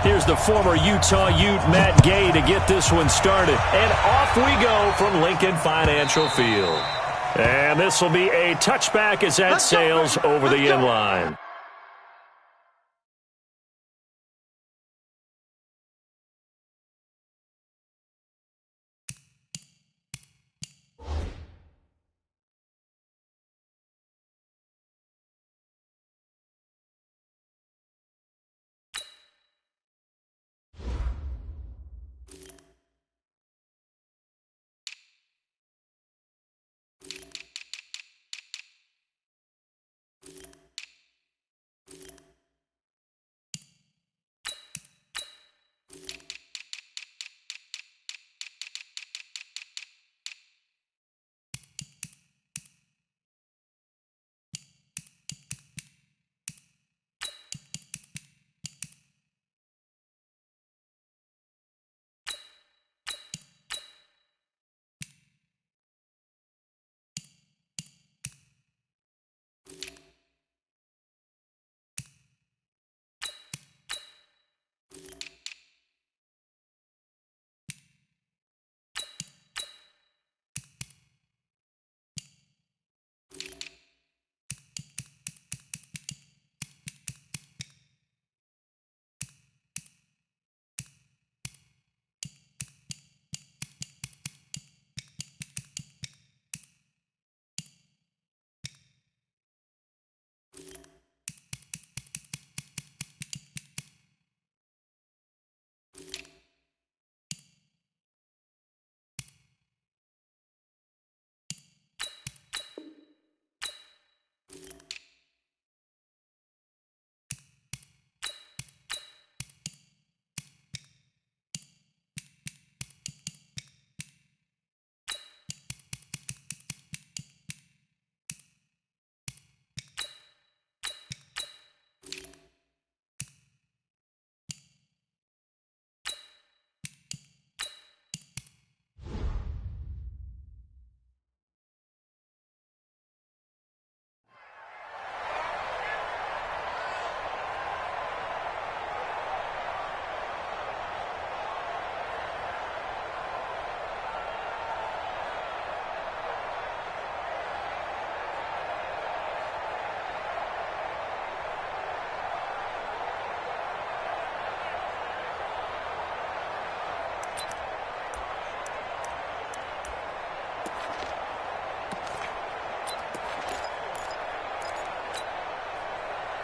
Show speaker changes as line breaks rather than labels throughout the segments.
Here's the former Utah Ute, Matt Gay, to get this one started. And off we go from Lincoln Financial Field. And this will be a touchback as that sails over the end line.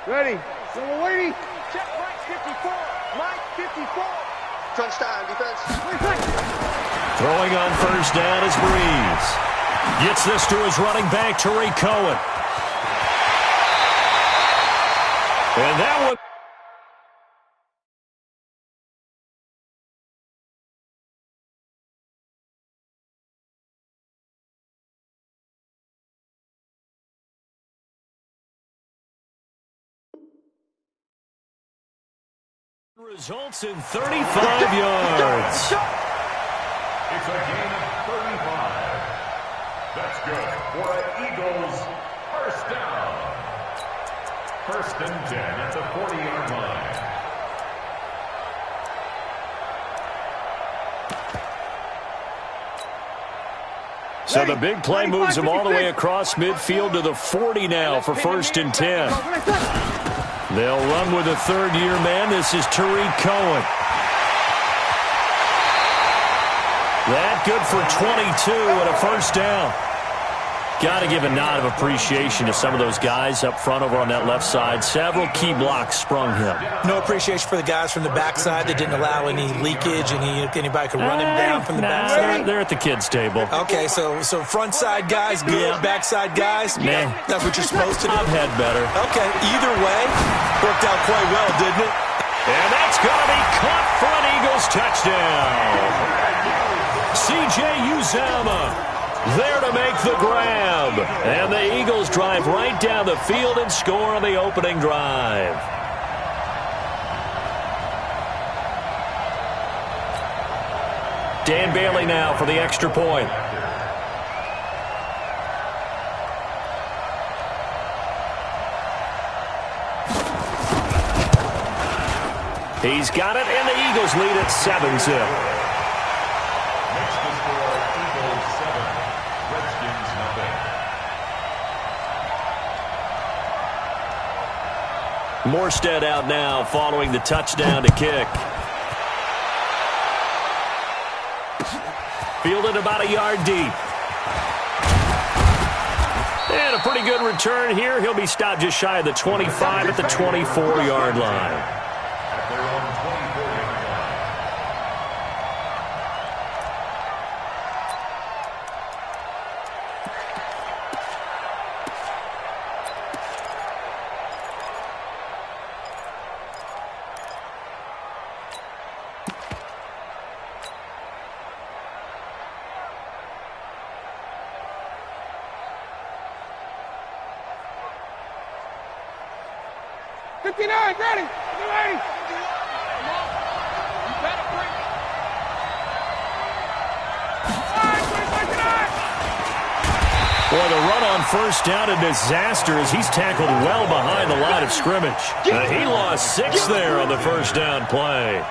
Ready. So we're waiting.
Check right 54. Mike 54.
Crunch time, defense.
Throwing on first down is Breeze. Gets this to his running back, Tariq Cohen. And that one. Results in 35 yards.
It's a gain of 35. That's good for an Eagles first down. First and 10 at the 40-yard line.
So the big play moves him all the way across midfield to the 40 now for first and 10. They'll run with a third-year man. This is Tariq Cohen. That good for 22 and a first down. Got to give a nod of appreciation to some of those guys up front over on that left side. Several key blocks sprung him.
No appreciation for the guys from the backside that didn't allow any leakage, and anybody could run him down from the backside.
They're at the kids' table.
Okay, so front side guys, good. Backside guys,
nah.
That's what you're supposed to do.
I've had better.
Okay, either way, worked out quite well, didn't it?
And that's going to be caught for an Eagles touchdown. C.J. Uzomah there to make the grab. And the Eagles drive right down the field and score on the opening drive. Dan Bailey now for the extra point. He's got it, and the Eagles lead at 7-zip.
Makes the score Eagles 7, Redskins nothing.
Morstead out now following the touchdown to kick. Fielded about a yard deep. And a pretty good return here. He'll be stopped just shy of the 25 at the 24-yard line.
At their own 24-yard line.
Ready! You ready?
Boy, the run on first down, a disaster as he's tackled well behind the line of scrimmage. He lost 6 there on the first down play.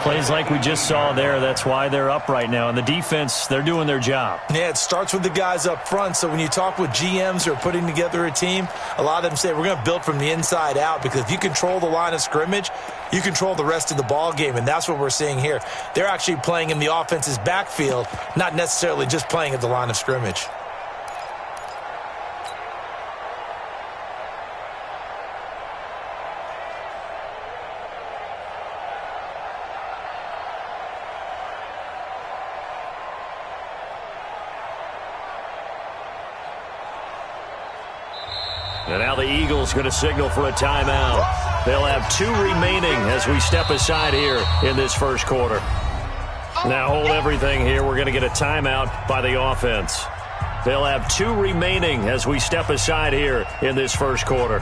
Plays like we just saw there, that's why they're up right now. And the defense, they're doing their job.
Yeah, it starts with the guys up front. So when you talk with GMs who are putting together a team, a lot of them say we're going to build from the inside out, because if you control the line of scrimmage, you control the rest of the ball game, and that's what we're seeing here. They're actually playing in the offense's backfield, not necessarily just playing at the line of scrimmage.
And now the Eagles going to signal for a timeout. They'll have 2 remaining as we step aside here in this first quarter. Now hold everything here. We're going to get a timeout by the offense. They'll have 2 remaining as we step aside here in this first quarter.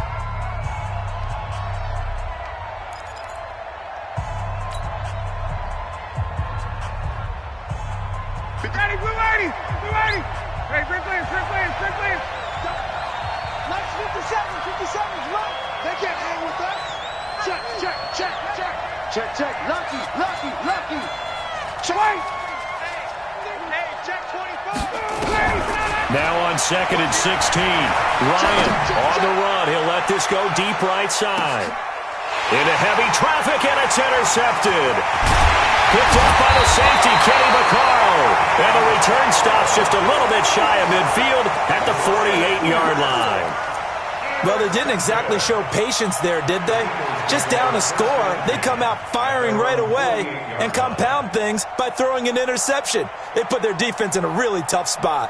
Ready, blue lady! Blue lady! Hey, sprint plans, sprint plans, sprint plans!
Nice 57, run. They can't hang with us. Check. Check. Lucky. Check. Hey, check 24.
Now on 2nd and 16. Ryan on the run. He'll let this go deep right side. Into heavy traffic, and it's intercepted. Picked up by the safety, Kenny Vaccaro. And the return stops just a little bit shy of midfield at the 48-yard line.
Well, they didn't exactly show patience there, did they? Just down a score, they come out firing right away and compound things by throwing an interception. They put their defense in a really tough spot.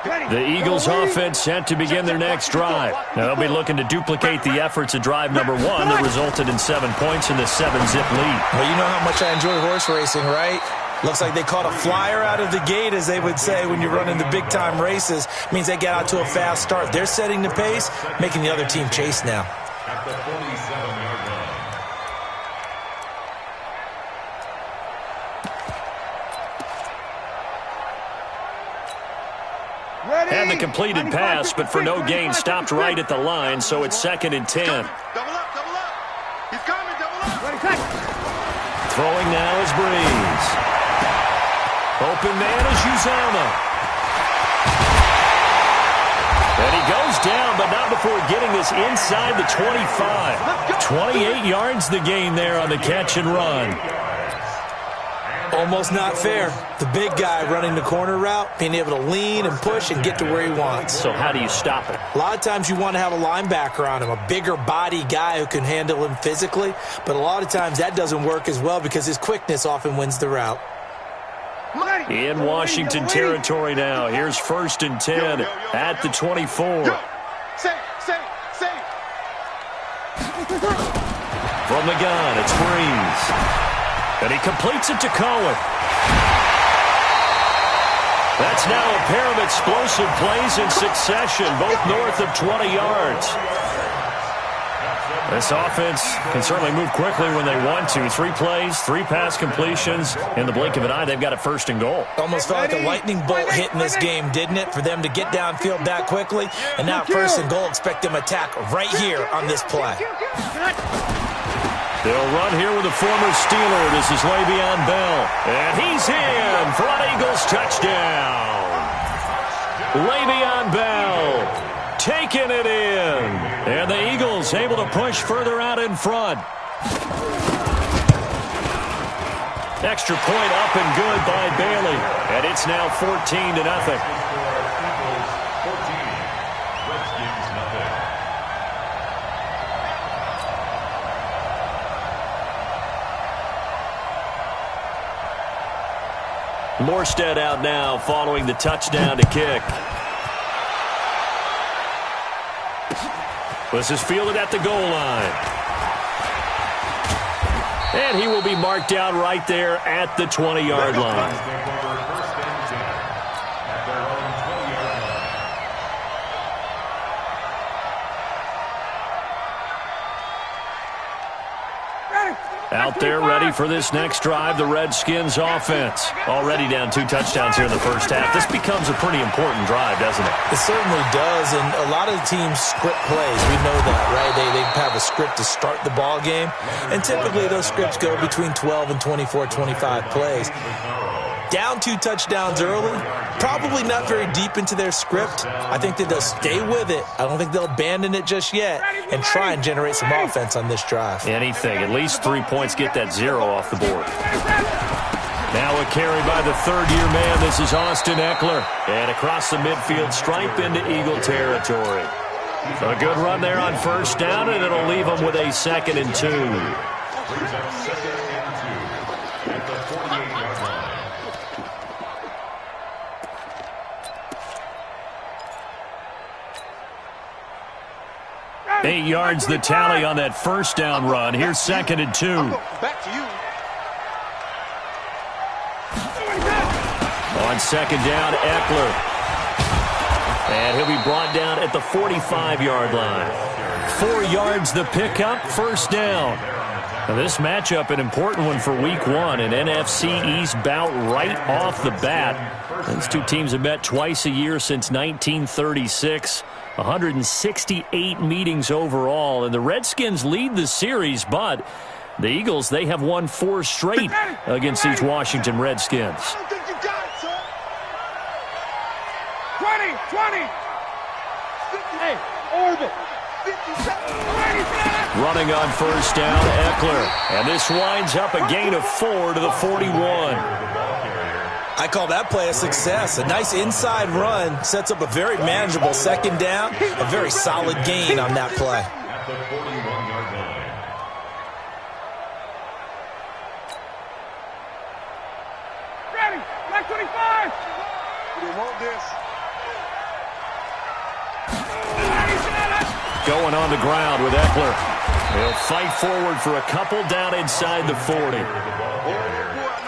The Eagles offense set to begin their next drive. Now they'll be looking to duplicate the efforts of drive number 1 that resulted in 7 points in the 7-zip lead.
Well, you know how much I enjoy horse racing, right? Looks like they caught a flyer out of the gate, as they would say when you're running the big-time races. Means they get out to a fast start. They're setting the pace, making the other team chase now.
At the 47-yard line.
Ready!
And the completed pass, but for no gain, stopped right at the line, so it's 2nd and 10.
Double up. He's coming, double up.
Ready, set!
Throwing now is Breeze. Open man is Uzama. And he goes down, but not before getting this inside the 25. 28 yards the gain there on the catch and run.
Almost not fair. The big guy running the corner route, being able to lean and push and get to where he wants.
So how do you stop it?
A lot of times you want to have a linebacker on him, a bigger body guy who can handle him physically, but a lot of times that doesn't work as well because his quickness often wins the route.
In Washington territory now. Here's 1st and 10 at the 24.
Say.
From the gun, it's Breeze. And he completes it to Cohen. That's now a pair of explosive plays in succession, both north of 20 yards. This offense can certainly move quickly when they want to. 3 plays, 3 pass completions. In the blink of an eye, they've got a 1st and goal.
Almost felt like a lightning bolt hit in this game, didn't it? For them to get downfield that quickly. And now 1st and goal, expect them to attack right here on this play.
They'll run here with the former Steeler. This is Le'Veon Bell. And he's in for an Eagles touchdown. Le'Veon Bell taking it in. And the Eagles able to push further out in front. Extra point up and good by Bailey. And it's now 14-0. Morstead out now following the touchdown to kick. This is fielded at the goal line. And he will be marked down right there at the 20-yard line. Out there ready for this next drive, the Redskins offense. Already down 2 touchdowns here in the first half. This becomes a pretty important drive, doesn't it?
It certainly does, and a lot of the teams script plays. We know that, right? They have a script to start the ball game, and typically those scripts go between 12 and 24, 25 plays. Down 2 touchdowns early, probably not very deep into their script. I think that they'll stay with it. I don't think they'll abandon it just yet and try and generate some offense on this drive.
Anything. At least 3 points, get that 0 off the board. Now a carry by the third-year man. This is Austin Eckler. And across the midfield stripe into Eagle territory. A good run there on first down, and it'll leave them with a 2nd and 2.
Brings up 2nd and 2 at the 48-yard line.
8 yards the tally on that first down run. Here's 2nd and 2.
Back to you.
On 2nd down, Eckler. And he'll be brought down at the 45-yard line. 4 yards the pickup, first down. Now this matchup, an important one for Week 1, an NFC East bout right off the bat. These two teams have met twice a year since 1936. 168 meetings overall, and the Redskins lead the series, but the Eagles, they have won 4 straight against these Washington Redskins.
I don't think you got it, son.
20.
Hey, orbit. 57.
Running on first down, Eckler. And this winds up a gain of 4 to the 41.
I call that play a success. A nice inside run sets up a very manageable 2nd down. A very solid gain on that play.
At the 41-yard line.
Ready. Black 25.
We want this.
Going on the ground with Eckler. He'll fight forward for a couple down inside the 40.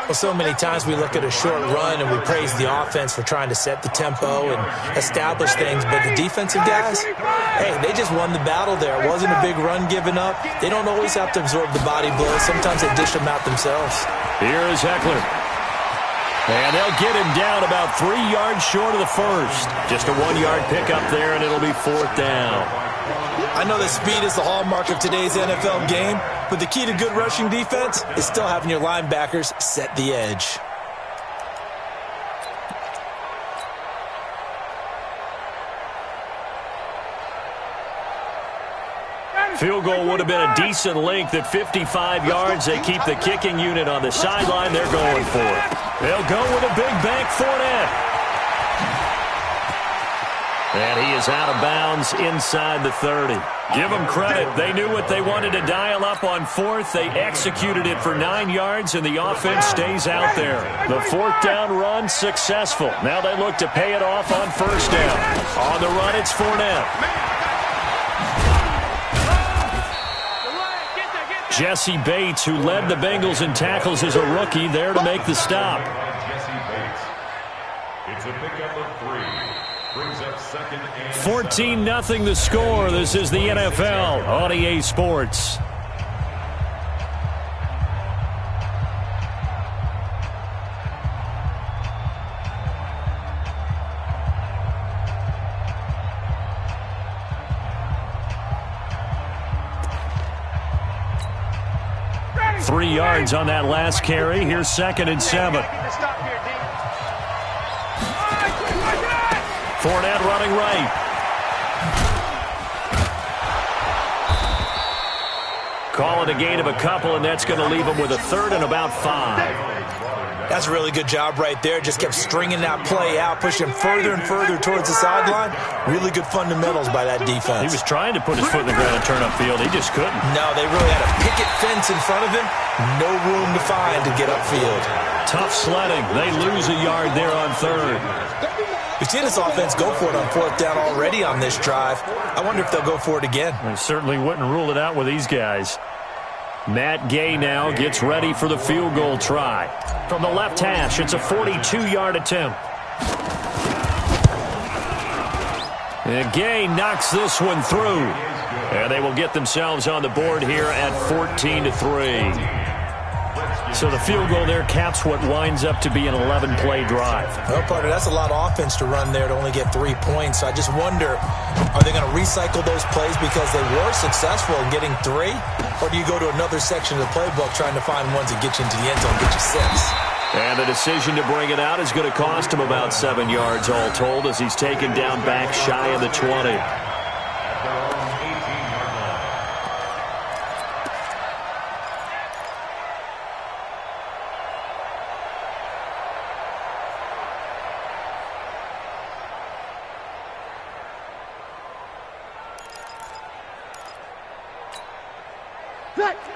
Well, so many times we look at a short run and we praise the offense for trying to set the tempo and establish things, but the defensive guys, hey, they just won the battle there. It wasn't a big run given up. They don't always have to absorb the body blows. Sometimes they dish them out themselves.
Here is Eckler. And they'll get him down about 3 yards short of the first. Just a 1-yard pickup there, and it'll be 4th down.
I know that speed is the hallmark of today's NFL game, but the key to good rushing defense is still having your linebackers set the edge.
Field goal would have been a decent length at 55 yards. They keep the kicking unit on the sideline. They're going for it. They'll go with a big bank Fournette. And he is out of bounds inside the 30. Give them credit. They knew what they wanted to dial up on 4th. They executed it for 9 yards, and the offense stays out there. The 4th down run successful. Now they look to pay it off on first down. On the run, it's Fournette. Jesse Bates, who led the Bengals in tackles as a rookie, there to make the stop.
Jesse Bates. It's a pickup of 3. Brings up 2nd and
14-0 the score. This is the NFL on EA Sports. 3 yards on that last carry. Here's 2nd and 7. Fournette running right. Call it a gain of a couple, and that's going to leave him with a 3rd and about 5.
That's a really good job right there. Just kept stringing that play out, pushing further and further towards the sideline. Really good fundamentals by that defense.
He was trying to put his foot in the ground and turn upfield. He just couldn't.
No, they really had a picket fence in front of him. No room to find to get upfield.
Tough sledding. They lose a yard there on 3rd.
We've seen this offense go for it on 4th down already on this drive. I wonder if they'll go for it again.
They certainly wouldn't rule it out with these guys. Matt Gay now gets ready for the field goal try. From the left hash, it's a 42-yard attempt. And Gay knocks this one through. And they will get themselves on the board here at 14-3. So the field goal there caps what winds up to be an 11-play drive.
Well, partner, that's a lot of offense to run there to only get 3 points. So I just wonder, are they going to recycle those plays because they were successful in getting 3? Or do you go to another section of the playbook trying to find ones that get you into the end zone, get you 6?
And the decision to bring it out is going to cost him about 7 yards all told as he's taken down back shy of the 20.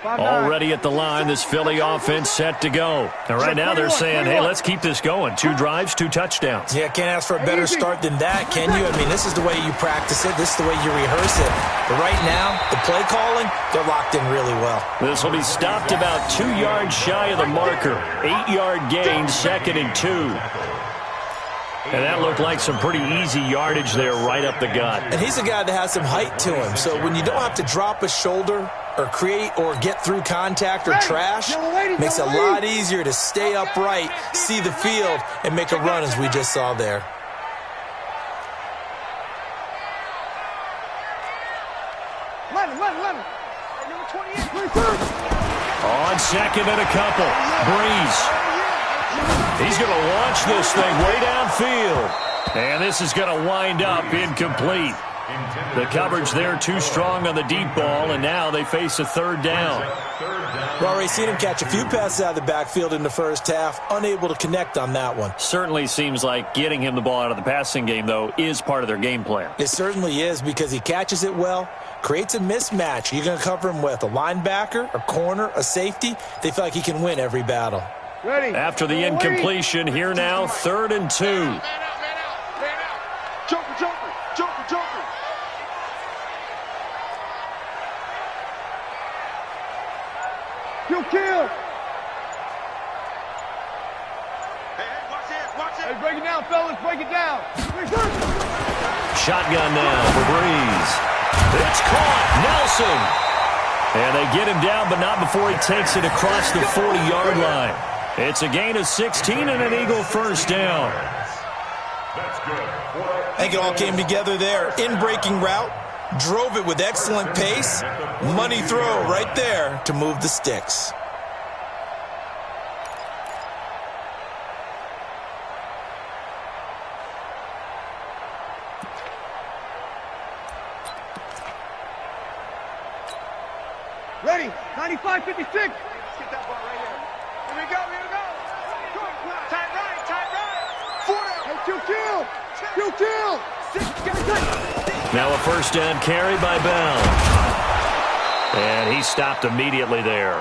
Already at the line, this Philly offense set to go. And right now they're saying, hey, let's keep this going. 2 drives, 2 touchdowns.
Yeah, can't ask for a better start than that, can you? I mean, this is the way you practice it. This is the way you rehearse it. But right now, the play calling, they're locked in really well.
This will be stopped about 2 yards shy of the marker. 8-yard gain, 2nd and 2. And that looked like some pretty easy yardage there right up the gut.
And he's a guy that has some height to him. So when you don't have to drop a shoulder or create or get through contact or trash, makes it a lot easier to stay upright, see the field, and make a run as we just saw there.
On 2nd and a couple, Breeze. He's going to launch this thing way downfield. And this is going to wind up incomplete. The coverage there too strong on the deep ball, and now they face a 3rd down.
We've already seen him catch a few passes out of the backfield in the first half, unable to connect on that one.
Certainly seems like getting him the ball out of the passing game, though, is part of their game plan.
It certainly is because he catches it well, creates a mismatch. You're going to cover him with a linebacker, a corner, a safety. They feel like he can win every battle.
Ready.
After the incompletion, here now, 3rd and 2.
Man out. Joker.
Kill.
Hey, watch it.
Hey, break it down, fellas. Break it down.
Shotgun now for Breeze. It's caught. Nelson. And they get him down, but not before he takes it across the 40-yard line. It's a gain of 16 and an Eagle 1st down.
I think it all came together there. In-breaking route, drove it with excellent pace. Money throw right there to move the sticks.
Ready. 95-56.
Get that ball right here. Here we go. Tight right. 4 down.
Hey, kill.
Now a 1st down carry by Bell. And he stopped immediately there.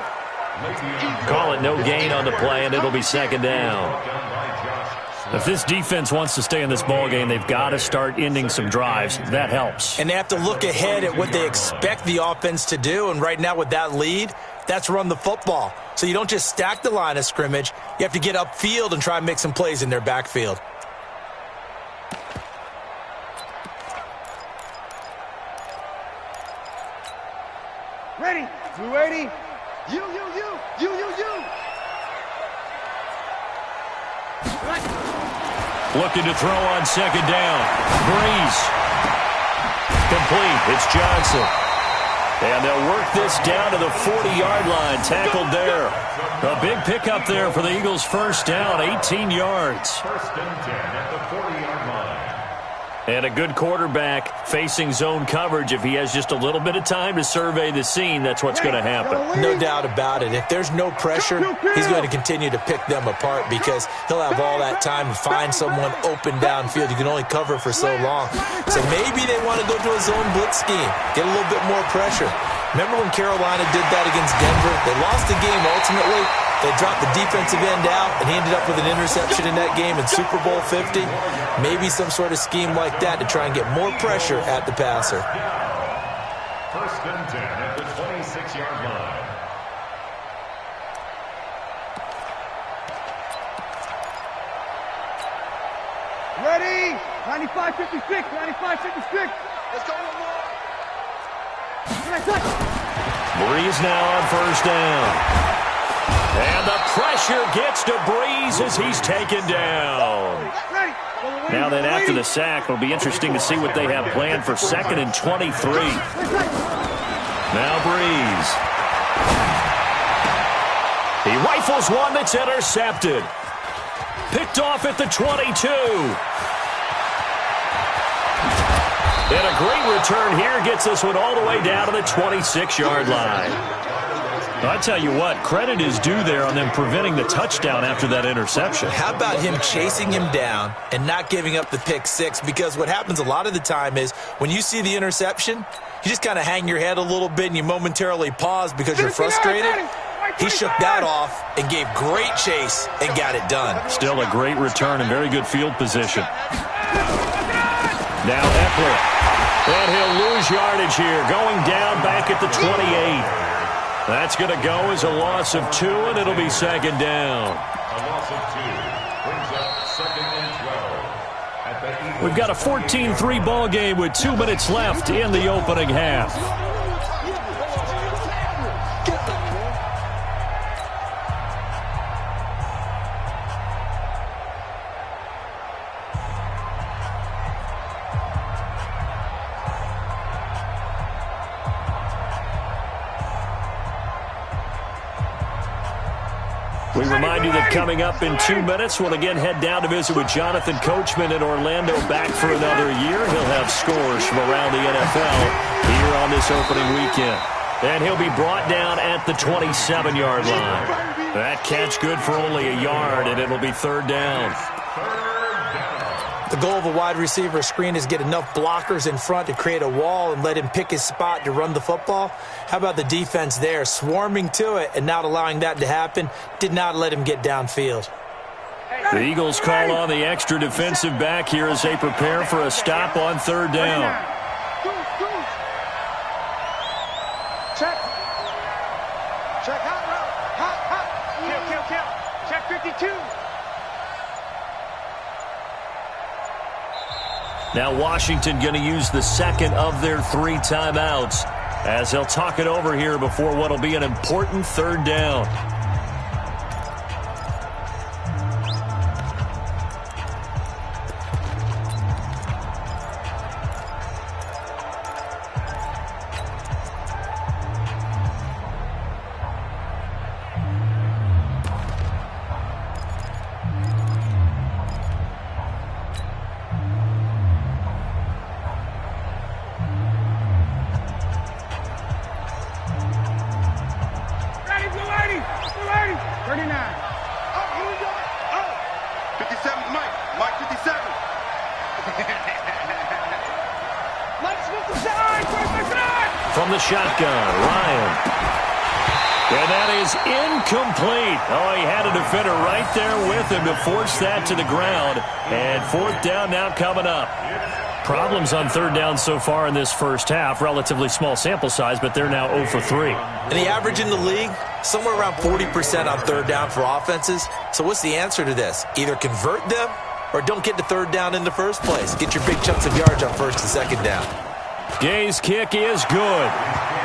Call it no gain on the play, and it'll be 2nd down. If this defense wants to stay in this ballgame, they've got to start ending some drives. That helps.
And they have to look ahead at what they expect the offense to do. And right now with that lead, that's run the football. So you don't just stack the line of scrimmage. You have to get upfield and try and make some plays in their backfield.
Ready. You ready?
You.
Looking to throw on 2nd down. Breeze. Complete. It's Johnson. And they'll work this down to the 40-yard line. Tackled there. A big pickup there for the Eagles' first down, 18 yards.
First and 10 at the 40-yard line.
And a good quarterback facing zone coverage. If he has just a little bit of time to survey the scene, that's what's going to happen.
No doubt about it. If there's no pressure, he's going to continue to pick them apart because he'll have all that time to find someone open downfield. You can only cover for so long. So maybe they want to go to a zone blitz scheme, get a little bit more pressure. Remember when Carolina did that against Denver? They lost the game ultimately. They dropped the defensive end out, and he ended up with an interception in that game in Super Bowl 50. Maybe some sort of scheme like that to try and get more pressure at the passer.
First and 10 at the 26-yard line.
Ready? 95-56, 95-56.
Let's go one more.
Breeze now on first down. And the pressure gets to Breeze as he's taken down. Now then, after the sack, it'll be interesting to see what they have planned for 2nd and 23. Now Breeze. He rifles one that's intercepted. Picked off at the 22. And a great return here gets this one all the way down to the 26-yard line. I tell you what, credit is due there on them preventing the touchdown after that interception.
How about him chasing him down and not giving up the pick six? Because what happens a lot of the time is when you see the interception, you just kind of hang your head a little bit and you momentarily pause because you're frustrated. He shook that off and gave great chase and got it done.
Still a great return and very good field position. Now Eckler. And he'll lose yardage here, going down back at the 28. That's going to go as a loss of 2, and it'll be 2nd down.
A loss of 2 brings up 2nd and 12 at the Eagles.
We've got a 14-3 ball game with 2 minutes left in the opening half. We remind you that coming up in 2 minutes, we'll again head down to visit with Jonathan Coachman in Orlando, back for another year. He'll have scores from around the NFL here on this opening weekend. And he'll be brought down at the 27-yard line. That catch good for only a yard, and it'll be 3rd down.
The goal of a wide receiver screen is get enough blockers in front to create a wall and let him pick his spot to run the football. How about the defense there, swarming to it and not allowing that to happen? Did not let him get downfield.
The Eagles call on the extra defensive back here as they prepare for a stop on 3rd down.
Check. Check hot route. Hot. Kill. Check 52.
Now Washington going to use the 2nd of their 3 timeouts as they'll talk it over here before what will be an important 3rd down. From the shotgun, Ryan. And that is incomplete. Oh, he had a defender right there with him to force that to the ground. And 4th down now coming up. Problems on 3rd down so far in this first half. Relatively small sample size, but they're now 0 for 3.
And the average in the league, somewhere around 40% on 3rd down for offenses. So what's the answer to this? Either convert them or don't get to 3rd down in the first place. Get your big chunks of yards on 1st and 2nd down.
Gay's kick is good.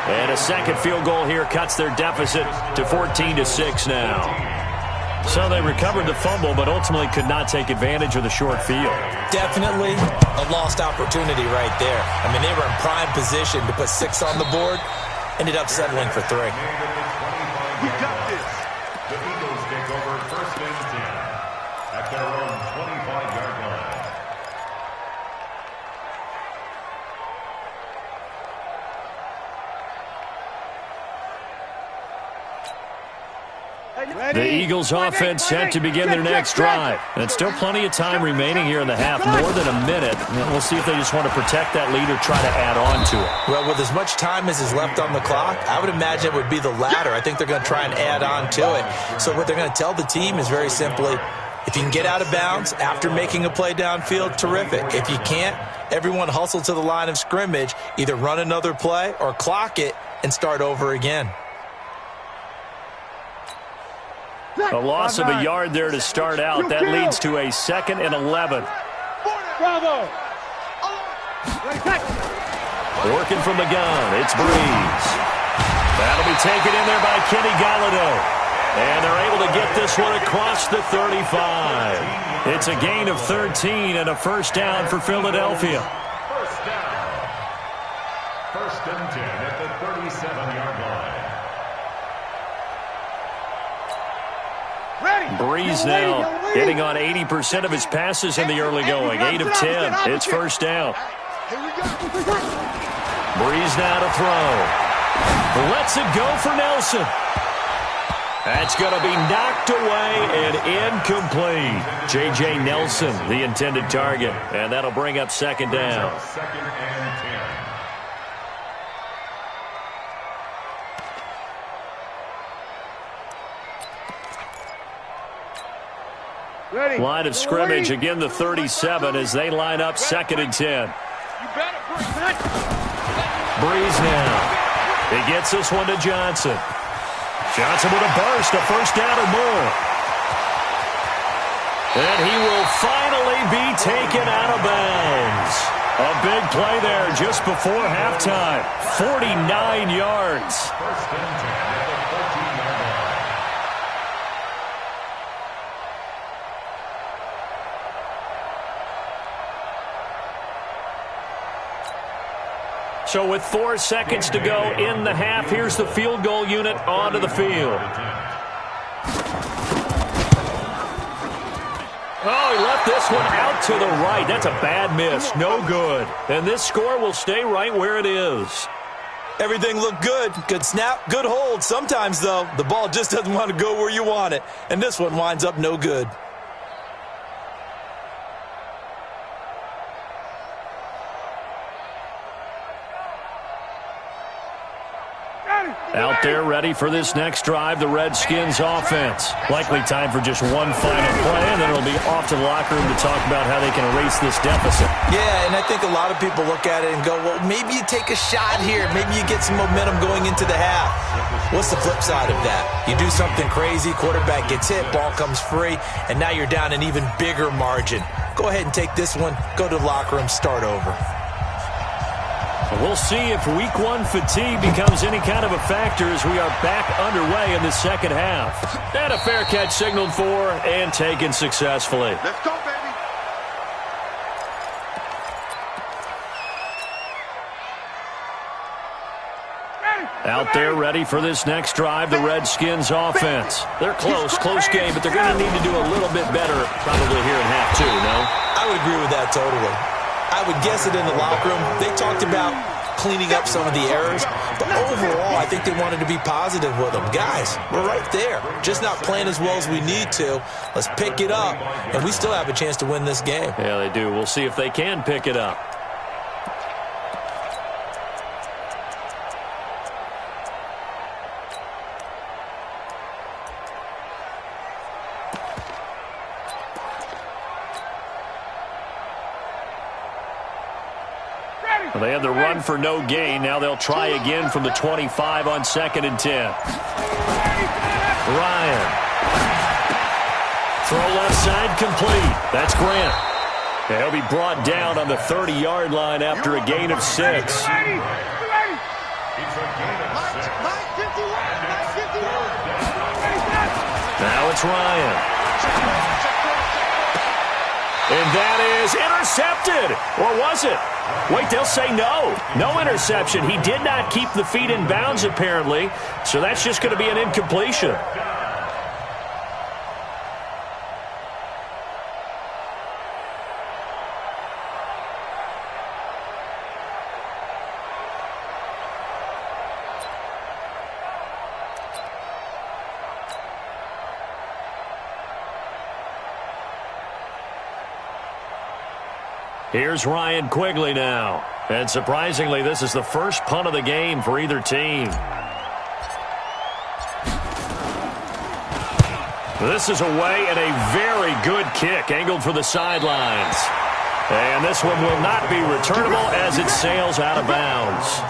And a 2nd field goal here cuts their deficit to 14-6 now. So they recovered the fumble, but ultimately could not take advantage of the short field.
Definitely a lost opportunity right there. I mean, they were in prime position to put 6 on the board. ended up settling for 3.
We got this.
The Eagles take over 1st and 10 at their own 25-yard line.
The Eagles offense set to begin their next drive. And still plenty of time remaining here in the half, more than a minute. And we'll see if they just want to protect that lead or try to add on to it.
Well, with as much time as is left on the clock, I would imagine it would be the latter. I think they're going to try and add on to it. So what they're going to tell the team is very simply, if you can get out of bounds after making a play downfield, terrific. If you can't, everyone hustle to the line of scrimmage, either run another play or clock it and start over again.
A loss of a yard there to start out. That leads to a 2nd and 11.
Bravo.
Working from the gun, it's Breeze. That'll be taken in there by Kenny Galladay. And they're able to get this one across the 35. It's a gain of 13 and a 1st down for Philadelphia.
1st down. 1st and 10 at the 37-yard line.
Breeze now hitting on 80% of his passes in the early going. 8 of 10. It's 1st down. Breeze now to throw. Lets it go for Nelson. That's going to be knocked away and incomplete. J.J. Nelson, the intended target. And that'll bring up 2nd down.
2nd and 10.
Ready.
Line of scrimmage, again the 37 as they line up 2nd and 10. Breeze now. He gets this one to Johnson. Johnson with a burst, a 1st down or more. And he will finally be taken out of bounds. A big play there just before halftime. 49 yards.
1st and 10 at the 14-yard line.
So with 4 seconds to go in the half, here's the field goal unit onto the field. Oh, he left this one out to the right. That's a bad miss. No good. And this score will stay right where it is.
Everything looked good. Good snap, good hold. Sometimes, though, the ball just doesn't want to go where you want it. And this one winds up no good.
Out there ready for this next drive, the Redskins offense. Likely time for just one final play, and then it'll be off to the locker room to talk about how they can erase this deficit.
Yeah, and I think a lot of people look at it and go, well, maybe you take a shot here. Maybe you get some momentum going into the half. What's the flip side of that? You do something crazy, quarterback gets hit, ball comes free, and now you're down an even bigger margin. Go ahead and take this one, go to the locker room, start over.
We'll see if week 1 fatigue becomes any kind of a factor as we are back underway in the 2nd half. And a fair catch signaled for and taken successfully.
Let's go, baby.
Out there ready for this next drive, the Redskins offense. They're close game, but they're going to need to do a little bit better probably here in half 2, no?
I would agree with that totally. I would guess it in the locker room. They talked about cleaning up some of the errors, but overall, I think they wanted to be positive with them. Guys, we're right there. Just not playing as well as we need to. Let's pick it up, and we still have a chance to win this game.
Yeah, they do. We'll see if they can pick it up. Well, they had the run for no gain. Now they'll try again from the 25 on 2nd and 10. Ryan. Throw left side complete. That's Grant. And he'll be brought down on the 30-yard line after a gain of 6.
It's a gain of 6.
Now it's Ryan. And that is intercepted. Or was it? Wait, they'll say no. No interception. He did not keep the feet in bounds, apparently. So that's just going to be an incompletion. Here's Ryan Quigley now. And surprisingly, this is the first punt of the game for either team. This is away and a very good kick angled for the sidelines. And this one will not be returnable as it sails out of bounds.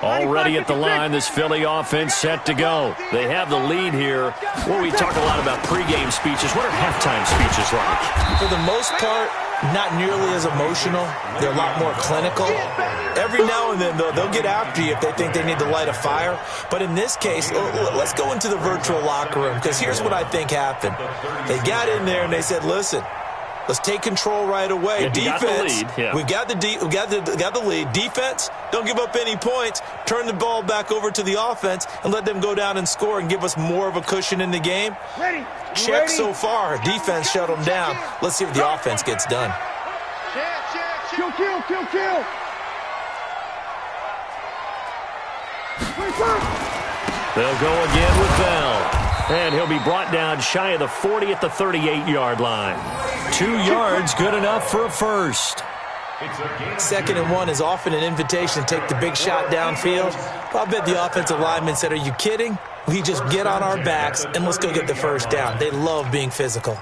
Already at the line, this Philly offense set to go. They have the lead here. Well, we talk a lot about pregame speeches. What are halftime speeches like?
For the most part, not nearly as emotional. They're a lot more clinical. Every now and then, though, they'll get after you if they think they need to light a fire. But in this case, let's go into the virtual locker room, because here's what I think happened. They got in there and they said, listen, let's take control right away.
Yeah,
defense,
we got
the lead. Defense, don't give up any points. Turn the ball back over to the offense and let them go down and score and give us more of a cushion in the game. Check so far. Defense shut them down. Let's see if the offense gets done.
Kill.
They'll go again with Bell. And he'll be brought down shy of the 40 at the 38-yard line. 2 yards, good enough for a first.
2nd and 1 is often an invitation to take the big shot downfield. I bet the offensive lineman said, are you kidding? We just get on our backs and let's go get the first down. They love being physical.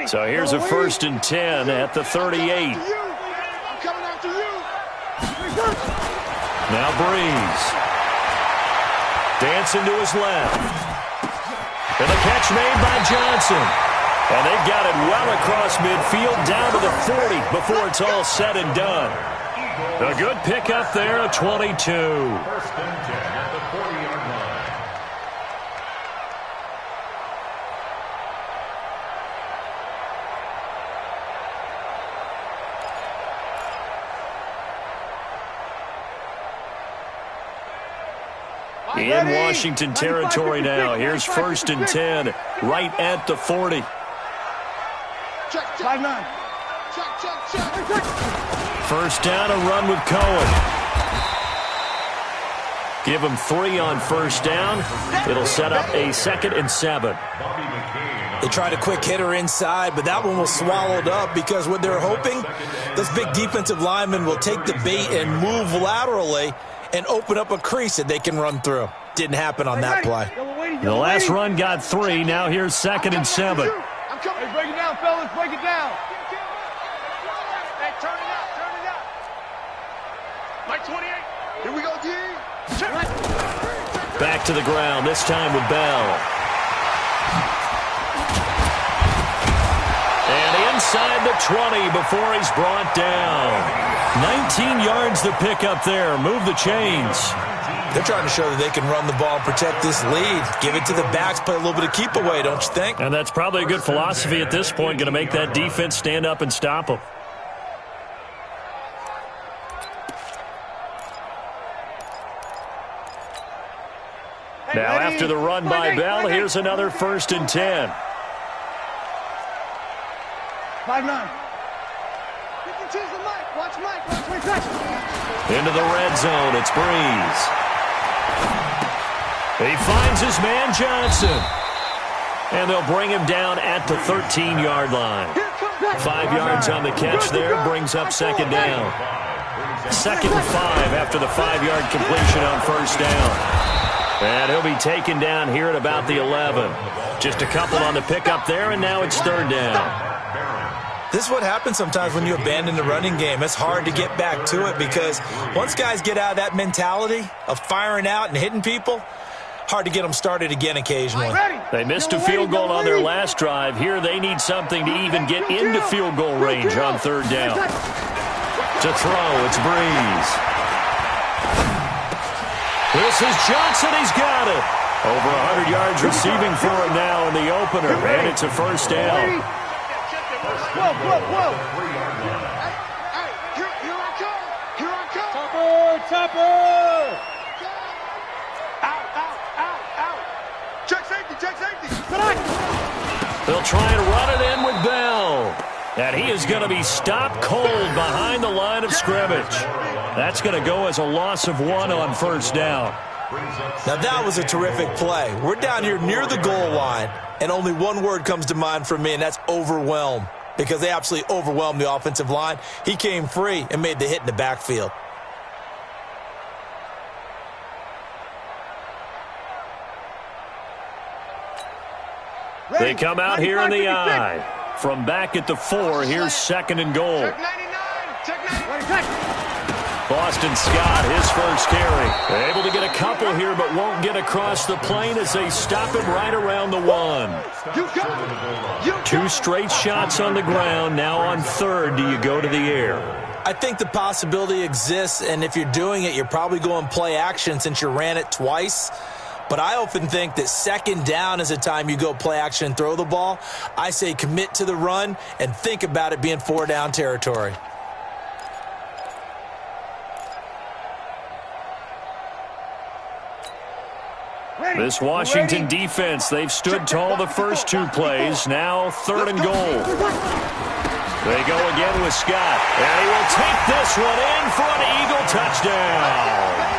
So here's a 1st and 10 at the 38. Now Breeze. Dancing to his left. And the catch made by Johnson. And they've got it well across midfield down to the 40 before it's all said and done. A good pickup there, a 22.
1st and 10 at the 40-yard line.
In Washington territory now. Here's 1st and 10 right at the 40. First down, a run with Cohen. Give him 3 on 1st down. It'll set up a 2nd and 7.
They tried a quick hitter inside, but that one was swallowed up because what they're hoping, those big defensive linemen will take the bait and move laterally and open up a crease that they can run through. Didn't happen on that play.
The last run got 3. Now here's 2nd and 7.
Hey, break it down, fellas. Break it down.
Hey, turn it out. Mike 28. Here we go, D.
Back to the ground, this time with Bell. And inside the 20 before he's brought down. 19 yards to pick up there. Move the chains.
They're trying to show that they can run the ball and protect this lead. Give it to the backs, play a little bit of keep away, don't you think?
And that's probably a good philosophy at this point, going to make that defense stand up and stop them. Now after the run by Bell, here's another 1st and 10.
5-9.
Into the red zone, it's Breeze. He finds his man Johnson. And they'll bring him down at the 13-yard line. 5 yards on the catch there, brings up 2nd down. 2nd and 5 after the 5-yard completion on 1st down. And he'll be taken down here at about the 11. Just a couple on the pickup there, and now it's 3rd down.
This is what happens sometimes when you abandon the running game. It's hard to get back to it because once guys get out of that mentality of firing out and hitting people, hard to get them started again occasionally.
They missed a field goal on their last drive. Here they need something to even get into field goal range on third down. To throw, it's Breeze. This is Johnson. He's got it. Over 100 yards receiving for him now in the opener, and it's a first down.
Whoa, whoa, whoa. Hey, here I come. Here I come.
Topper!
Out. Check safety.
They'll try and run it in with Bell. And he is going to be stopped cold behind the line of scrimmage. That's going to go as a loss of 1 on first down.
Now, that was a terrific play. We're down here near the goal line, and only one word comes to mind for me, and that's overwhelm, because they absolutely overwhelmed the offensive line. He came free and made the hit in the backfield.
They come out here in the eye. From back at the 4, here's second and goal.
Check 99.
Boston Scott, his first carry. Able to get a couple here, but won't get across the plane as they stop him right around the 1. 2 straight shots on the ground. Now on third, do you go to the air?
I think the possibility exists, and if you're doing it, you're probably going play action since you ran it twice. But I often think that second down is a time you go play action and throw the ball. I say commit to the run and think about it being 4-down territory.
This Washington defense, they've stood tall the first 2 plays. Now third and goal. They go again with Scott. And he will take this one in for an Eagle touchdown.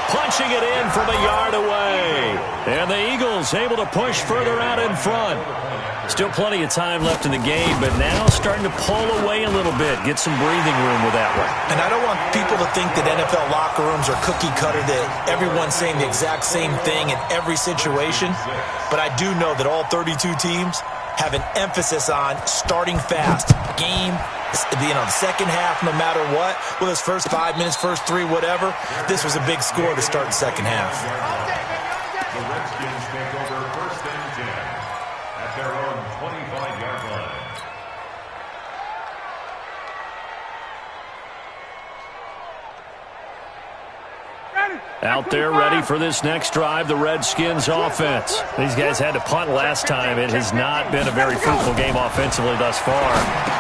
Punching it in from a yard away. And the Eagles able to push further out in front. Still plenty of time left in the game, but now starting to pull away a little bit. Get some breathing room with that one.
And I don't want people to think that NFL locker rooms are cookie cutter, that everyone's saying the exact same thing in every situation. But I do know that all 32 teams have an emphasis on starting fast. Game, the second half, no matter what. Well, those first 5 minutes, first 3, whatever. This was a big score to start the second half.
The Redskins take over first and 10 at their own 25-yard line.
Out there ready for this next drive, the Redskins offense. These guys had to punt last time. It has not been a very fruitful game offensively thus far.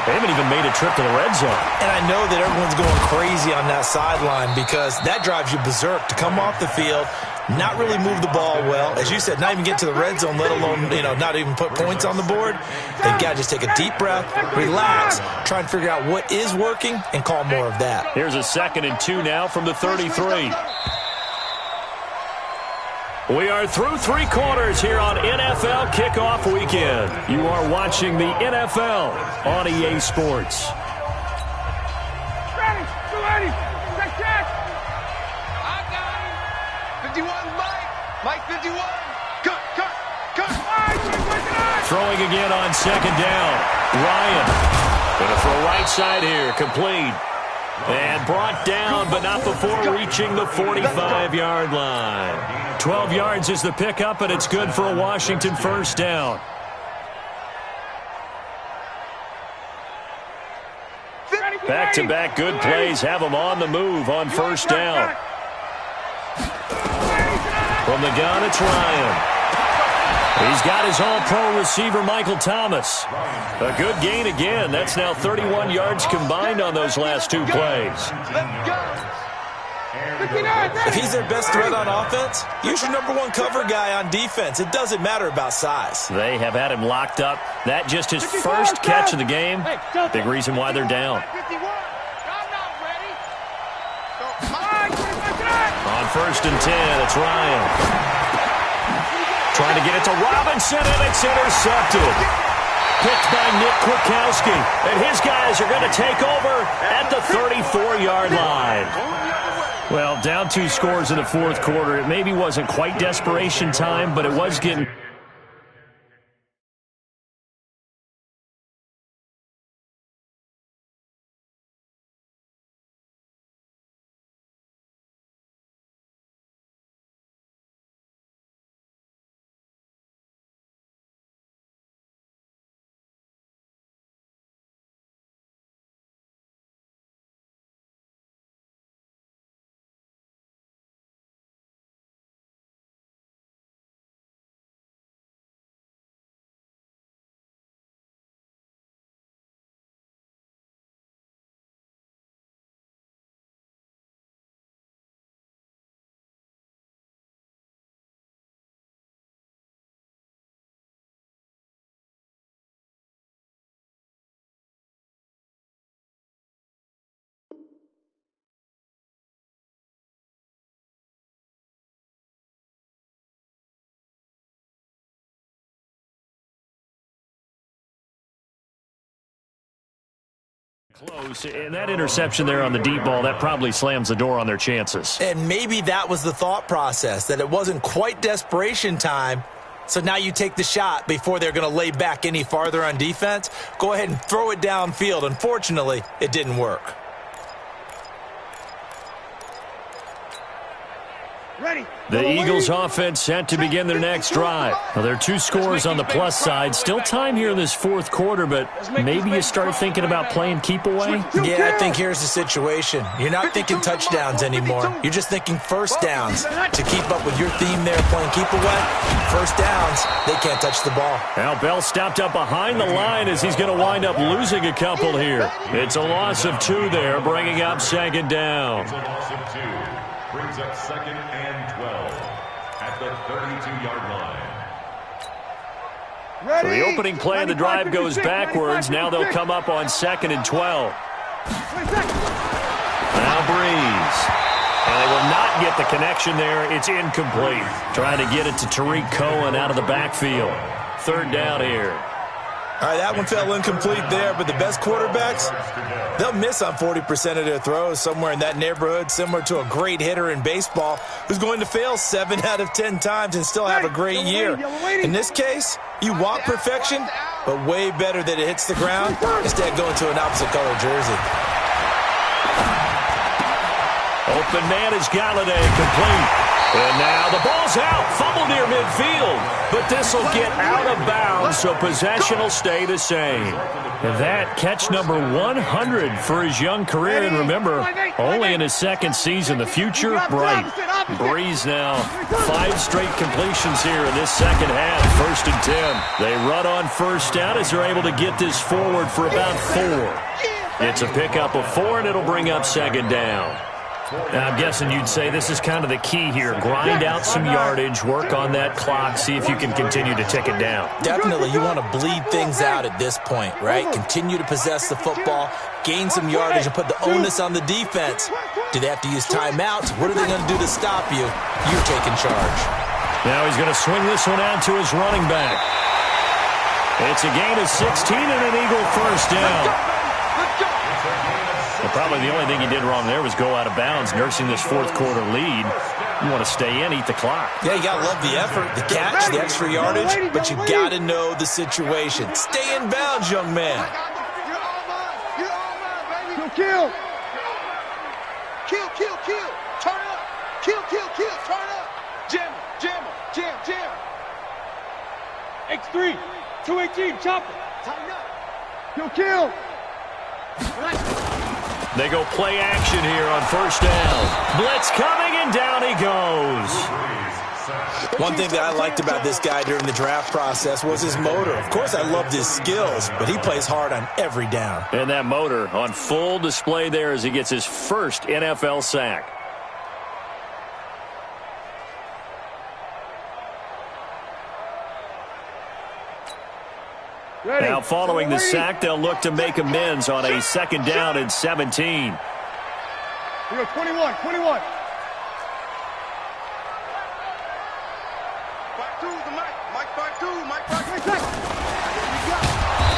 They haven't even made a trip to the red zone. And I know that everyone's going crazy on that sideline because that drives you berserk to come off the field, not really move the ball well. As you said, not even get to the red zone, let alone, not even put points on the board. They've got to just take a deep breath, relax, try and figure out what is working, and call more of that. Here's a 2nd and 2 now from the 33. We are through 3 quarters here on NFL Kickoff Weekend. You are watching the NFL on EA Sports.
Ready, 280, check.
I got him. 51, Mike 51. Cut.
Throwing again on second down. Ryan going to throw right side here, complete. And brought down, but not before reaching the 45-yard line. 12 yards is the pickup, and it's good for a Washington first down. Back-to-back good plays have them on the move on first down. From the gun, it's Ryan. He's got his all-pro receiver, Michael Thomas. A good gain again. That's now 31 yards combined on those last 2 plays.
If he's their best threat on offense, use your #1 cover guy on defense. It doesn't matter about size.
They have had him locked up. That just his first catch of the game. Big reason why they're down. On first and 10, it's Ryan. Trying to get it to Robinson, and it's intercepted. Picked by Nick Kwiatkowski. And his guys are going to take over at the 34-yard line. Well, down 2 scores in the 4th quarter. It maybe wasn't quite desperation time, but it was getting Close, and that interception there on the deep ball, that probably slams the door on their chances.
And maybe that was the thought process, that it wasn't quite desperation time. So now you take the shot before they're going to lay back any farther on defense. Go ahead and throw it downfield. Unfortunately, it didn't work.
The Eagles offense set to begin their next drive. Well, there are 2 scores on the plus side. Still time here in this fourth quarter, but maybe you start thinking about playing keep away?
Yeah, I think here's the situation. You're not thinking touchdowns anymore. You're just thinking first downs. To keep up with your theme there, playing keep away, first downs, they can't touch the ball.
Now Bell stopped up behind the line as he's going to wind up losing a couple here. It's a loss of 2 there, bringing up second down.
It's a loss of 2. Brings up 2nd and 12 at the 32-yard line.
So the opening play of the drive goes backwards. Now they'll come up on 2nd and 12. Now Breeze. And they will not get the connection there. It's incomplete. Trying to get it to Tariq Cohen out of the backfield. 3rd down here.
All right, that one fell incomplete there, but the best quarterbacks, they'll miss on 40% of their throws, somewhere in that neighborhood, similar to a great hitter in baseball who's going to fail 7 out of 10 times and still have a great year. In this case, you want perfection, but way better that it hits the ground instead of going to an opposite color jersey.
Open man is Galladay, complete. And now the ball's out, fumble near midfield, but this will get out of bounds, so possession will stay the same. And that catch number 100 for his young career, and remember, only in his 2nd season. The future, bright. Breeze now, 5 straight completions here in this second half, 1st and 10. They run on first down as they're able to get this forward for about 4. It's a pickup of 4, and it'll bring up second down. Now, I'm guessing you'd say this is kind of the key here. Grind out some yardage, work on that clock, see if you can continue to tick it down.
Definitely. You want to bleed things out at this point, right? Continue to possess the football, gain some yardage, and put the onus on the defense. Do they have to use timeouts? What are they going to do to stop you? You're taking charge.
Now he's going to swing this one out to his running back. It's a gain of 16 and an Eagle first down. Well, probably the only thing he did wrong there was go out of bounds, nursing this fourth quarter lead. You want to stay in, eat the clock.
Yeah, you got to love the effort, the catch, the extra yardage, but you got to know the situation. Stay in bounds, young man.
Kill. Kill, kill, kill. Turn up. Kill, kill, kill. Turn up. Jam, jam, jam, jam. X3, 218, chopper. Tighten up. Kill.
They go play action here on first down. Blitz coming, and down he goes.
One thing that I liked about this guy during the draft process was his motor. Of course, I loved his skills, but he plays hard on every down.
And that motor on full display there as he gets his first NFL sack. Now following the sack, they'll look to make amends on a second down and 17.
We go 21.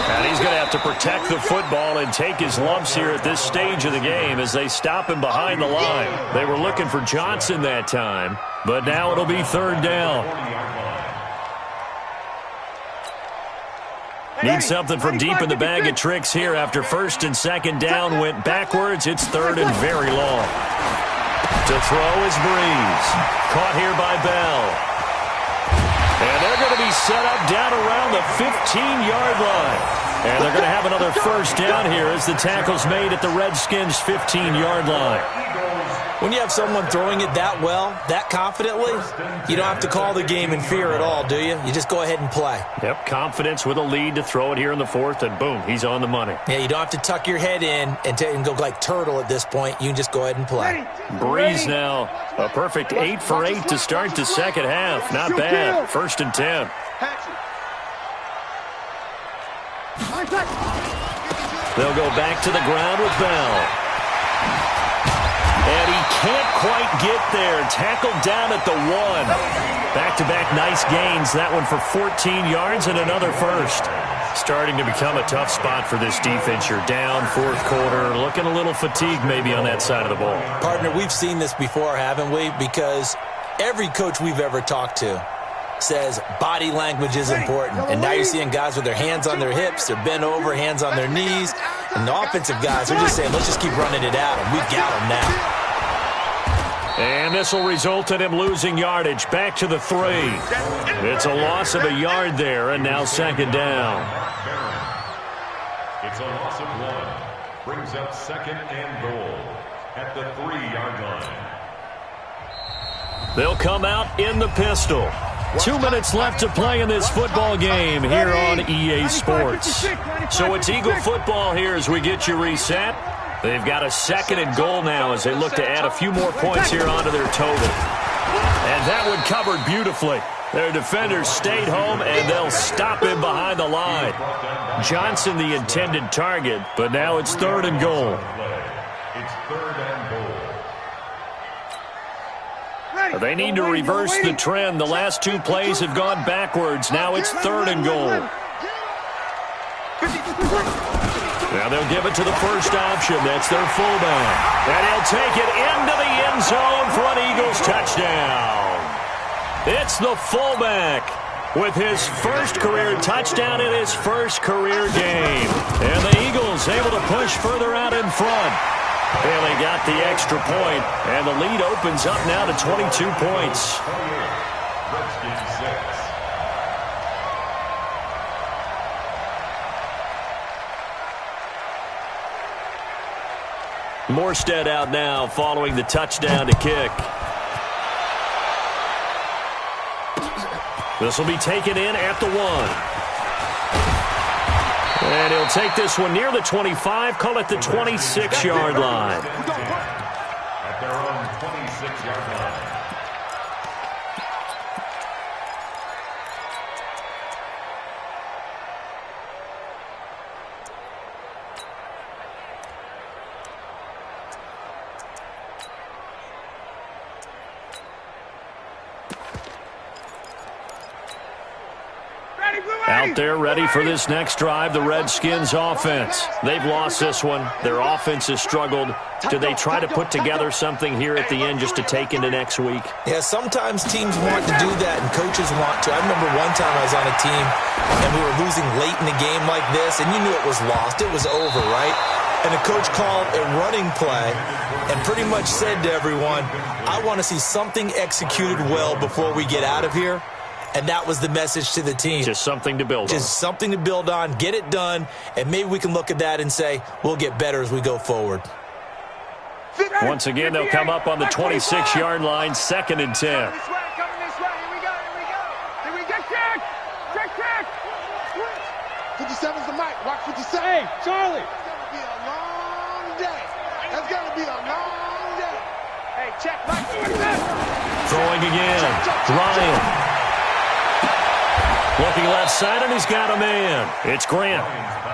And he's going to have to protect the football and take his lumps here at this stage of the game as they stop him behind the line. They were looking for Johnson that time, but now it'll be third down. Need something from deep in the bag of tricks here after first and second down went backwards. It's third and very long. To throw is Breeze. Caught here by Bell. And they're going to be set up down around the 15-yard line. And they're going to have another first down here as the tackle's made at the Redskins' 15-yard line.
When you have someone throwing it that well, that confidently, you don't have to call the game in fear at all, do you? You just go ahead and play.
Yep, confidence with a lead to throw it here in the fourth, and boom, he's on the money.
Yeah, you don't have to tuck your head in and go like turtle at this point. You can just go ahead and play.
Breeze now, a perfect 8 for 8 to start the second half. Not bad. First and 10. They'll go back to the ground with Bell. And he can't quite get there. Tackled down at the 1. Back-to-back nice gains. That one for 14 yards and another first. Starting to become a tough spot for this defense. You're down fourth quarter. Looking a little fatigued maybe on that side of the ball.
Partner, we've seen this before, haven't we? Because every coach we've ever talked to says body language is important. And now you're seeing guys with their hands on their hips, they're bent over, hands on their knees. And the offensive guys are just saying, let's just keep running it out, and we've got them now.
And this will result in him losing yardage. Back to the 3. It's a loss of a yard there, and now second down.
It's a loss of 1. Brings up second and goal at the 3-yard line.
They'll come out in the pistol. 2 minutes left to play in this football game here on EA Sports. So it's Eagle football here as we get you reset. They've got a second and goal now as they look to add a few more points here onto their total. And that one covered beautifully. Their defenders stayed home, and they'll stop him behind the line. Johnson the intended target, but now it's third and goal.
It's third and goal.
They need to reverse the trend. The last 2 plays have gone backwards. Now it's third and goal. Now they'll give it to the first option. That's their fullback. And he'll take it into the end zone for an Eagles touchdown. It's the fullback with his first career touchdown in his first career game. And the Eagles able to push further out in front. And they got the extra point, and the lead opens up now to 22 points.
Redskins 6.
Morstead out now following the touchdown to kick. This will be taken in at the 1. And he'll take this one near the 25, call it the 26-yard line.
At their own 26-yard line.
Out there ready for this next drive, the Redskins offense. They've lost this one. Their offense has struggled. Do they try to put together something here at the end just to take into next week?
Yeah, sometimes teams want to do that and coaches want to. I remember one time I was on a team and we were losing late in the game like this, and you knew it was lost. It was over, right? And the coach called a running play and pretty much said to everyone, I want to see something executed well before we get out of here. And that was the message to the team.
Just something to build on.
Just something to build on, get it done, and maybe we can look at that and say, we'll get better as we go forward.
Once again, they'll come up on the 26-yard line, second and 10.
This way, coming this way. Here we go, here we go. Here we go, check. Check, check.
57's the mic. Watch 57.
Hey, Charlie.
It's going to be a long day. That's going to be a long day.
Hey, check, Mike.
Throwing again. Ryan. Looking left side, and he's got a man. It's Grant.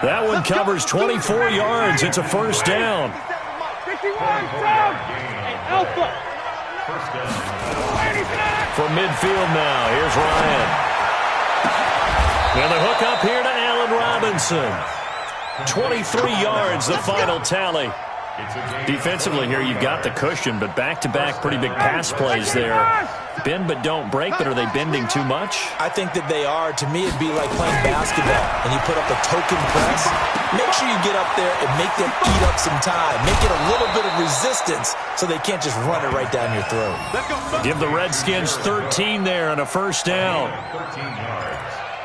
That one covers 24 yards. It's a first down.
51, from Alpha.
From midfield now, here's Ryan. And the hook up here to Allen Robinson. 23 yards, the final tally. Defensively here, you've got the cushion, but back-to-back pretty big pass plays there. Bend but don't break, but are they bending too much?
I think that they are. To me, it'd be like playing basketball, and you put up a token press. Make sure you get up there and make them eat up some time. Make it a little bit of resistance so they can't just run it right down your throat.
Give the Redskins 13 there and a first down.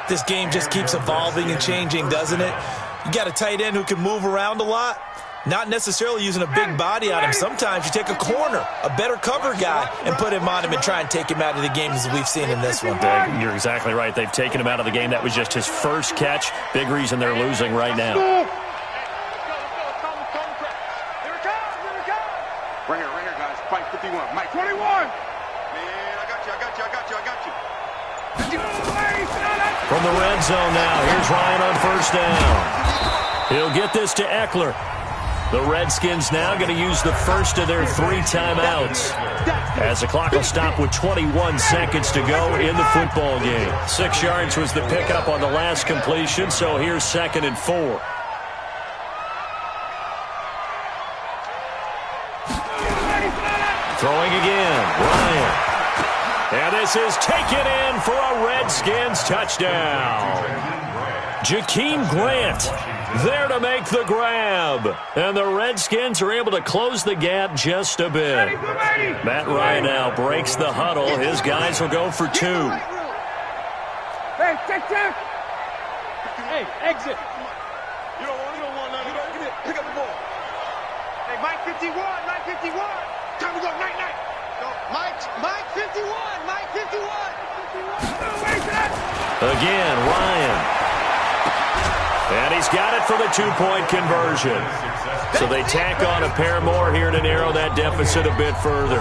This game just keeps evolving and changing, doesn't it? You got a tight end who can move around a lot. Not necessarily using a big body on him. Sometimes you take a corner, a better cover guy, and put him on him and try and take him out of the game as we've seen in this one.
You're exactly right. They've taken him out of the game. That was just his first catch. Big reason they're losing right now.
Right here, guys. Fight 51. Mike,
21.
Man, I got you.
From the red zone now, here's Ryan on first down. He'll get this to Eckler. The Redskins now going to use the first of their 3 timeouts, as the clock will stop with 21 seconds to go in the football game. 6 yards was the pickup on the last completion, so here's 2nd and 4. Throwing again, Ryan. And this is taken in for a Redskins touchdown. Jakeem Grant there to make the grab. And the Redskins are able to close the gap just a bit. Matt Ryan now breaks the huddle. His guys will go for 2.
Hey, check. Hey, exit.
You don't want none. Pick up the ball.
Hey, Mike 51.
Time to go, night. Go. Mike 51.
Again, Ryan. And he's got it for the 2-point conversion. So they tack on a pair more here to narrow that deficit a bit further.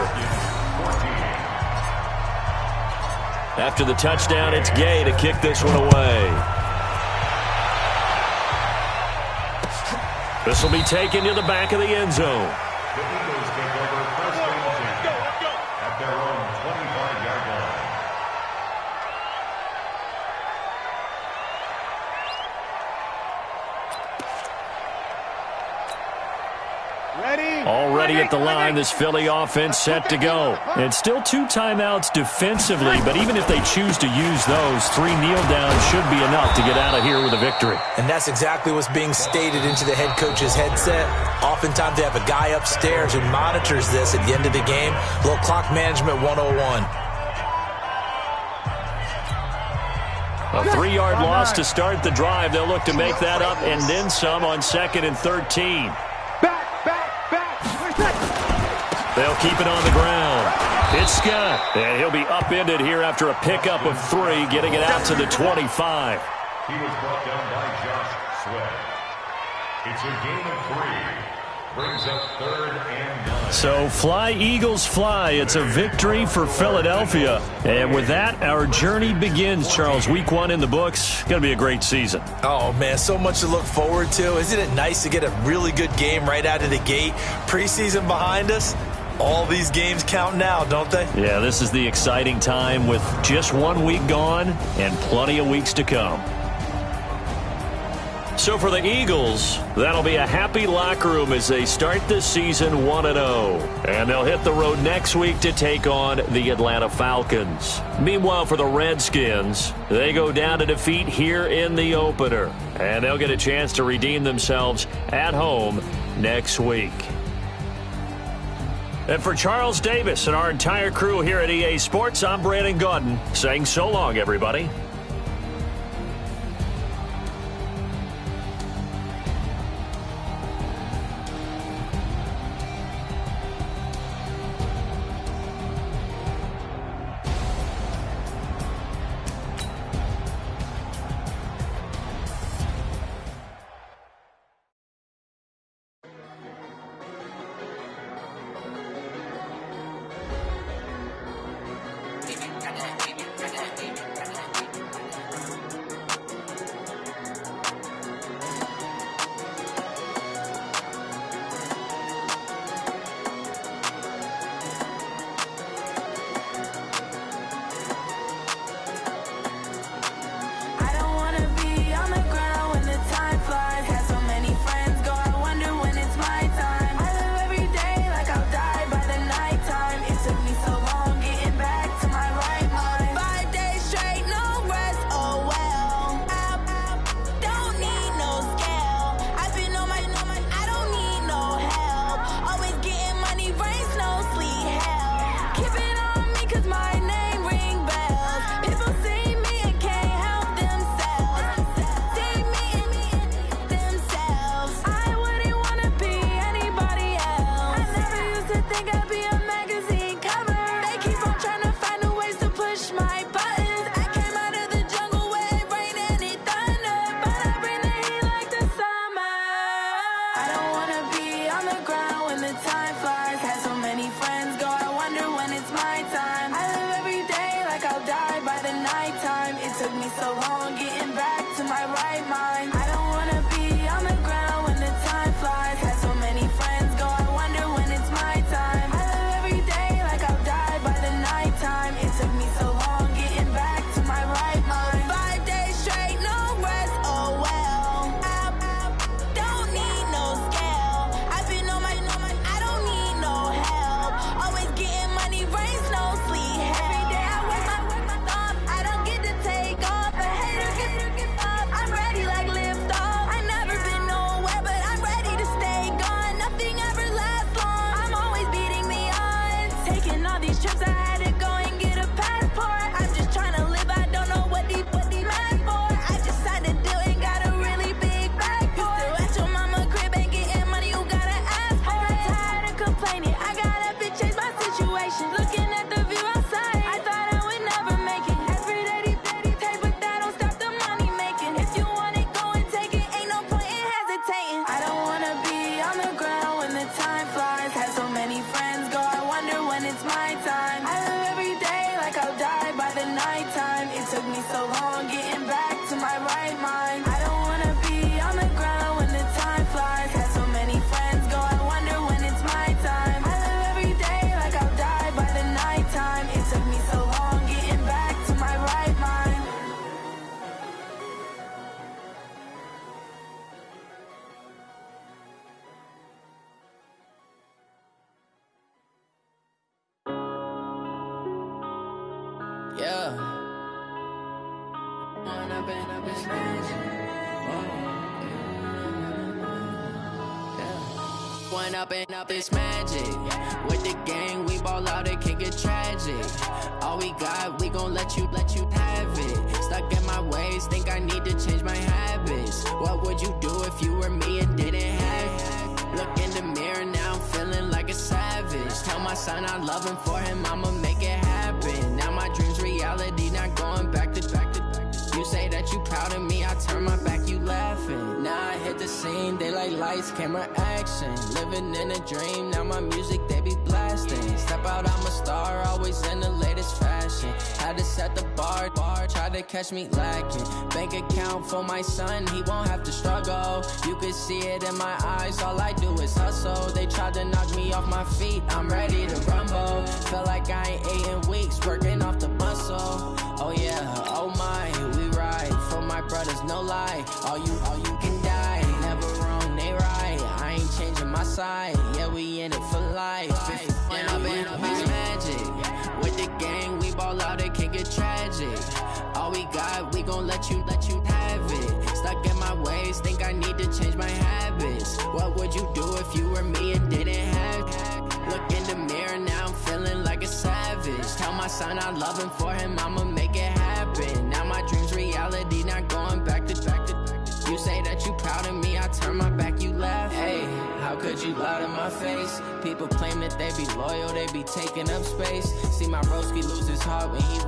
After the touchdown, it's Gay to kick this one away. This will be taken to the back of the end zone.
The Eagles take over first and 10 at their own 25-yard line.
Already at the line, this Philly offense set to go. And still 2 timeouts defensively, but even if they choose to use those, 3 kneel downs should be enough to get out of here with a victory.
And that's exactly what's being stated into the head coach's headset. Oftentimes they have a guy upstairs who monitors this at the end of the game. A little clock management 101.
A 3-yard loss to start the drive. They'll look to make that up and then some on 2nd and 13. They'll keep it on the ground. It's Scott, and he'll be upended here after a pickup of 3, getting it out to the 25.
He was brought down by Josh Sweat. It's a gain of 3. Brings up 3rd and 9.
So fly, Eagles, fly. It's a victory for Philadelphia. And with that, our journey begins, Charles. Week 1 in the books. Going to be a great season.
Oh, man, so much to look forward to. Isn't it nice to get a really good game right out of the gate? Preseason behind us. All these games count now, don't they?
Yeah, this is the exciting time with just 1 week gone and plenty of weeks to come. So for the Eagles, that'll be a happy locker room as they start this season 1-0. And they'll hit the road next week to take on the Atlanta Falcons. Meanwhile, for the Redskins, they go down to defeat here in the opener. And they'll get a chance to redeem themselves at home next week. And for Charles Davis and our entire crew here at EA Sports, I'm Brandon Gaudin saying so long, everybody.
So many nighttime. It took me so long getting back to my right mind. I don't wanna be on the ground when the time flies. Had so many friends go, I wonder when it's my time. I live every day like I'll die by the nighttime. It took me so long getting back to my right mind.
Yeah. One up and up is magic. With the gang, we ball out, it can get tragic. All we got, we gon' let you have it. Stuck in my ways, think I need to change my habits. What would you do if you were me and didn't have it? Look in the mirror, now I'm feeling like a savage. Tell my son I love him, for him I'ma make it happen. Now my dream's reality, not going back to. You say that you proud of me, I turn my back, you laughing. Now I hit the scene, they like lights, camera, action. Living in a dream, now my music, they be blasting. Step out, I'm a star, always in the latest fashion. Had to set the bar, try to catch me lacking. Bank account for my son, he won't have to struggle. You can see it in my eyes, all I do is hustle. They tried to knock me off my feet, I'm ready to rumble. Feel like I ain't ate in weeks, working off the muscle. Oh yeah, oh my, we ride for my brothers, no lie. All you can die, never wrong, they right. I ain't changing my side, yeah, we in it for life. And I've been magic. With the gang, we ball out, it can get tragic. All we got, we gon' let you have it. Stuck in my ways, think I need to change my habits. What would you do if you were me and didn't have it? Look in the mirror, now I'm feeling like a savage. Tell my son I love him, for him I'ma make it happen. Now my dream's reality, not going back to. You say that you proud of me, I turn my back, you laugh. Hey, how could you lie to my face? People claim that they be loyal, they be taking up space. See my broski lose his heart when he